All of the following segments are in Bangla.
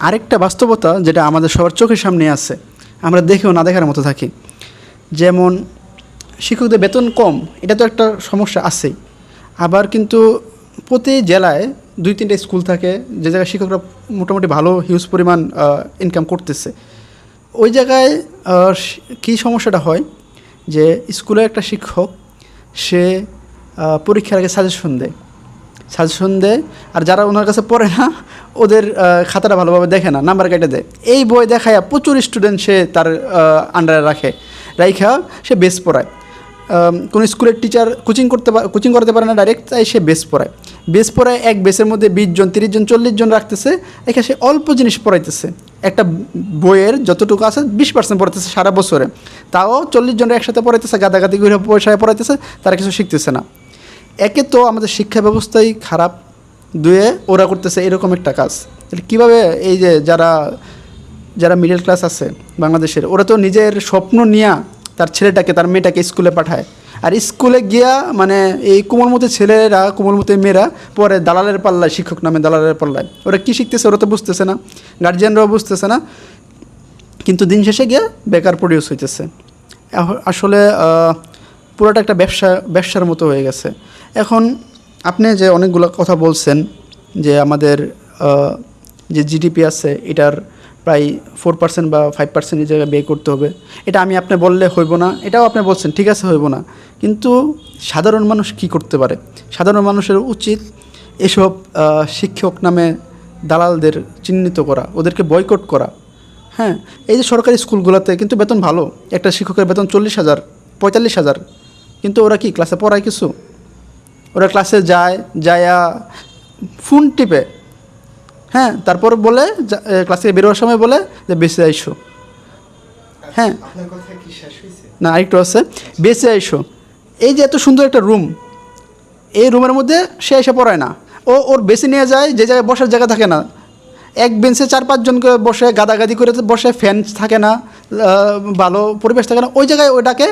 আরেকটা বাস্তবতা যেটা আমাদের সবার চোখের সামনে আছে, আমরা দেখেও না দেখার মতো থাকি। যেমন শিক্ষকদের বেতন কম, এটা তো একটা সমস্যা আছেই। আবার কিন্তু প্রতি জেলায় 2-3টা স্কুল থাকে যে জায়গায় শিক্ষকরা মোটামুটি ভালো হিউজ পরিমাণ ইনকাম করতেছে। ওই জায়গায় কী সমস্যাটা হয় যে স্কুলে একটা শিক্ষক সে পরীক্ষার আগে সাজেশন দেয়, আর যারা ওনার কাছে পড়ে না ওদের খাতাটা ভালোভাবে দেখে না, নাম্বার কেটে দেয়। এই বই দেখায় প্রচুর স্টুডেন্ট সে তার আন্ডারে রাইখা সে বেস পড়ায়। কোনো স্কুলের টিচার কোচিং করতে পারে না ডাইরেক্ট, তাই সে বেস পড়ায় এক বেসের মধ্যে 20 জন 30 জন 40 জন রাখতেছে। এখানে সে অল্প জিনিস পড়াইতেছে, একটা বইয়ের যতটুকু আছে 20% পড়াইতেছে সারা বছরে, তাও 40 জনের একসাথে পড়াইতেছে, গাদাগাদি করে পয়সায় পড়াইতেছে, তারা কিছু শিখতেছে না। একে তো আমাদের শিক্ষা ব্যবস্থাই খারাপ, দুয়ে ওরা করতেছে এরকম একটা কাজ। তাহলে কীভাবে এই যে যারা মিডল ক্লাস আছে বাংলাদেশের, ওরা তো নিজের স্বপ্ন নিয়ে তার ছেলেটাকে তার মেয়েটাকে স্কুলে পাঠায়, আর স্কুলে গিয়া মানে এই কোমলমতি ছেলেরা কোমলমতি মেয়েরা পরে দালালের পাল্লায়, শিক্ষক নামে দালালের পাল্লায়। ওরা কী শিখতেছে ওরা তো বুঝতেছে না, গার্জিয়ানরাও বুঝতেছে না, কিন্তু দিন শেষে গিয়ে বেকার প্রডিউস হইতেছে। আসলে পুরোটা একটা ব্যবসার মতো হয়ে গেছে। এখন আপনি যে অনেকগুলো কথা বলছেন যে আমাদের যে জিডিপি আছে এটার প্রায় 4% বা 5% এই জায়গায় ব্যয় করতে হবে, এটা আপনি বললে হইব না, এটাও আপনি বলছেন, ঠিক আছে হইব না। কিন্তু সাধারণ মানুষ কি করতে পারে? সাধারণ মানুষের উচিত এসব শিক্ষক নামে দালালদের চিহ্নিত করা, ওদেরকে বয়কট করা। হ্যাঁ, এই যে সরকারি স্কুলগুলোতে কিন্তু বেতন ভালো, একটা শিক্ষকের বেতন 40,000 45,000, কিন্তু ওরা কি ক্লাসে পড়ায় কিছু? ওরা ক্লাসে যায়া ফোন টিপে, হ্যাঁ, তারপর বলে ক্লাস থেকে বেরোয়ার সময় বলে যে বেঁচে আইসো। হ্যাঁ, না আরেকটু আছে, বেঁচে আইসো। এই যে এত সুন্দর একটা রুম, এই রুমের মধ্যে সে এসে পড়ায় না, ওর বেশি নিয়ে যায় যে জায়গায় বসার জায়গা থাকে না, এক বেঞ্চে 4-5 জনকে বসে গাদাগাদি করে বসে, ফ্যান থাকে না, ভালো পরিবেশ থাকে না, ওই জায়গায় ওইটাকে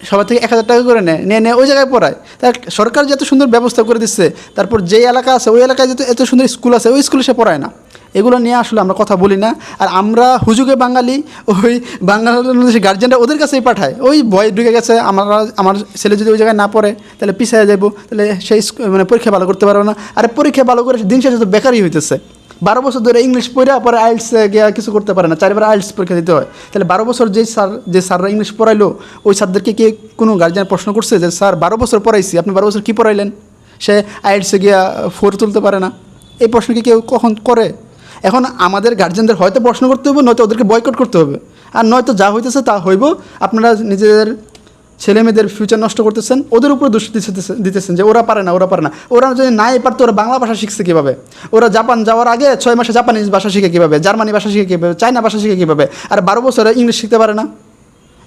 সবার থেকে 1,000 টাকা করে নিয়ে ওই জায়গায় পড়ায়। তার সরকার যে এত সুন্দর ব্যবস্থা করে দিচ্ছে, তারপর যেই এলাকা আছে ওই এলাকায় যেহেতু এত সুন্দর স্কুল আছে ওই স্কুলে সে পড়ায় না। এগুলো নিয়ে আসলে আমরা কথা বলি না, আর আমরা হুজুগে বাঙালি, ওই বাংলাদেশের গার্জেনরা ওদের কাছেই পাঠায়, ওই ভয় ঢুকে গেছে আমার ছেলে যদি ওই জায়গায় না পড়ে তাহলে পিছিয়ে যাবো, তাহলে সেই মানে পরীক্ষা ভালো করতে পারবো না। আরে পরীক্ষা ভালো করে দিন শেষে তো বেকারই হইতেছে। 12 বছর ধরে ইংলিশ পড়া, পরে আইএলটিএস গিয়া কিছু করতে পারে না, 4বার আইএলটিএস পরীক্ষা দিতে হয়। তাহলে 12 বছর যে স্যাররা ইংলিশ পড়াইলো, ওই স্যারদেরকে কি কোনো গার্জিয়ান প্রশ্ন করছে যে স্যার 12 বছর পড়াইছি, আপনি 12 বছর কী পড়াইলেন? সে আইএলটিএসে গিয়া 4 তুলতে পারে না। এই প্রশ্ন কি কেউ কখন করে? এখন আমাদের গার্জিয়ানদের হয়তো প্রশ্ন করতে হবে, নয়তো ওদেরকে বয়কট করতে হবে, আর নয়তো যা হইতেছে তা হইব। আপনারা নিজেদের ছেলে মেয়েদের ফিউচার নষ্ট করতেছেন, ওদের উপর দোষ দিতেছেন যে ওরা পারে না। ওরা যদি নাই পারতো, ওরা বাংলা ভাষা শিখছে কীভাবে? ওরা জাপান যাওয়ার আগে 6 মাসে জাপানিজ ভাষা শিখে কীভাবে, জার্মানি ভাষা শিখে কীভাবে, চায়না ভাষা শিখে কীভাবে, আর 12 বছরে ইংলিশ শিখতে পারে না?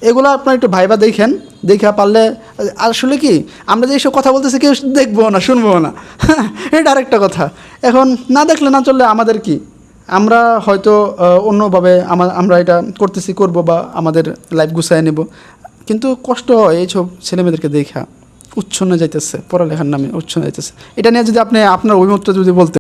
এগুলো আপনার একটু ভাইবা দেখা পারলে, আসলে কি আমরা যে এইসব কথা বলতেছি কেউ দেখবো না, শুনবো না, এটা আরেকটা কথা। এখন না দেখলে না চললে আমাদের কি? আমরা হয়তো অন্যভাবে আমরা এটা করবো বা আমাদের লাইফ গুছায় নেব, কিন্তু কষ্ট হয় এইসব ছেলেমেয়েদেরকে দেখা, উচ্ছন্নে যাইতেছে, পড়ালেখার নামে উচ্ছন্নে যাইতেছে। এটা নিয়ে যদি আপনি আপনার অভিমতটা যদি বলতেন।